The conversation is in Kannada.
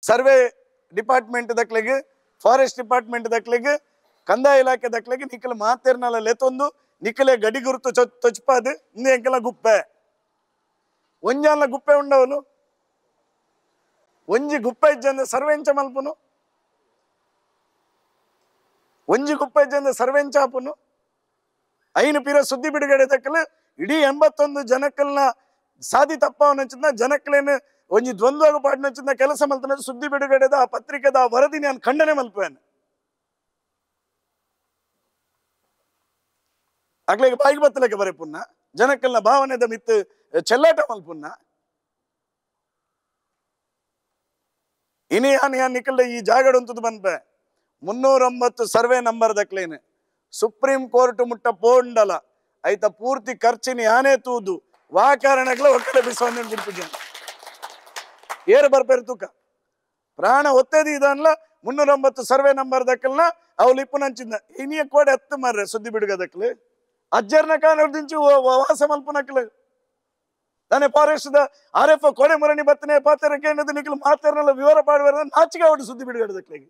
ಸರ್ವೆ ಡಿಪಾರ್ಟ್ಮೆಂಟ್ ದಕ್ಲೆಗೆ ಫಾರೆಸ್ಟ್ ಡಿಪಾರ್ಟ್ಮೆಂಟ್ ದಕ್ಲೆಗೆ ಕಂದಾಯ ಇಲಾಖೆ ದಕ್ಲೆಗೆ ನಿಖಲ ಮಾತೇರ್ನಲ್ಲ ಲೆತೊಂದು ನಿಖಲೆ ಗಡಿ ಗುರುತು ತೊಚ್ಪಾದು ಇಂದು ಎಂಕಲ ಗುಪ್ಪೆ ಒಂಜಾನ್ಲ ಗುಪ್ಪೆ ಉಂಡವನು ಒಂಜಿ ಗುಪ್ಪೆ ಇಜ್ಜಂದ ಸರ್ವೆಂಚ ಮಲ್ಪುನು ಒಂಜಿ ಗುಪ್ಪೆ ಇಜ್ಜಂದ ಸರ್ವೆಂಚ ಆಪುನು ಐನು ಪಿರ ಸುದ್ದಿ ಬಿಡುಗಡೆ ದಕ್ಕಲು ಇಡೀ 81 ಜನಕ್ಕಲ್ನ ಸಾಧಿ ತಪ್ಪವನಂಚಿಂದ ಜನಕ್ಕಲೇನು ಒಂಜಿ ದ್ವಂದ್ವ ಪಾಡಿನಂಚಿಂದ ಕೆಲಸ ಮಲ್ತನ ಸುದ್ದಿ ಬಿಡುಗಡೆದ ಆ ಪತ್ರಿಕೆದ ಆ ವರದಿ ನಾನು ಖಂಡನೆ ಮಲ್ಪೇನೆ ಆಗ್ಲಿಗೆ ಬಾಯಿಗೆ ಬತ್ತಲಕ್ಕೆ ಬರೆ ಪುನ್ನ ಜನಕ್ಕಲ್ನ ಭಾವನೆದ ಮಿತ್ತು ಚೆಲ್ಲಾಟ ಮಲ್ಪುನ್ನ ಇನಿ ಯಾನ್ ನಿಕಲ್ದ ಈ ಜಾಗಡಂತದ್ದು ಬಂದ್ಪೆ 309 ಸರ್ವೆ ನಂಬರ್ ದಕ್ಲೇನೆ ಸುಪ್ರೀಂ ಕೋರ್ಟ್ ಮುಟ್ಟ ಪೋಂಡಲ ಐತ ಪೂರ್ತಿ ಖರ್ಚಿನ ಯಾನೇ ತೂದು ವಾ ಕಾರಣಗಳ ಒಕ್ಕಡೆ ಬಿಸವನ್ನ ಬಿಡ್ತಿದ್ದೆ ಏರು ಬರ್ಪೇರು ತೂಕ ಪ್ರಾಣ ಒತ್ತೇದಿ ಇದನ್ಲ 309 ಸರ್ವೆ ನಂಬರ್ ದಕ್ಕಲ್ನ ಅವಳು ಇಪ್ಪುನಂಚಿಂದ ಇನಿಯ ಕೋಡೆ ಹತ್ತು ಮಾರ್ರೆ ಸುದ್ದಿ ಬಿಡುಗದಕ್ಲು ಅಜ್ಜರ್ನ ಕಾನೂರ್ದಿಂಚು ವಾಸ ಮಲ್ಪನಕ್ಲು ತಾನೇ ಫಾರೆಸ್ಟ್ RF ಕೋಡೆ ಮುರಣಿ ಬತ್ತನೆ ಪಾತೆರಕ್ಕೆ ನಿಖಲು ಮಾತಾರನೆಲ್ಲ ವಿವರ ಪಾಡುವ ನಾಚಿಕೆ ಅವಡು ಸುದ್ದಿ ಬಿಡುಗಡೆದಕ್ಲಿಗೆ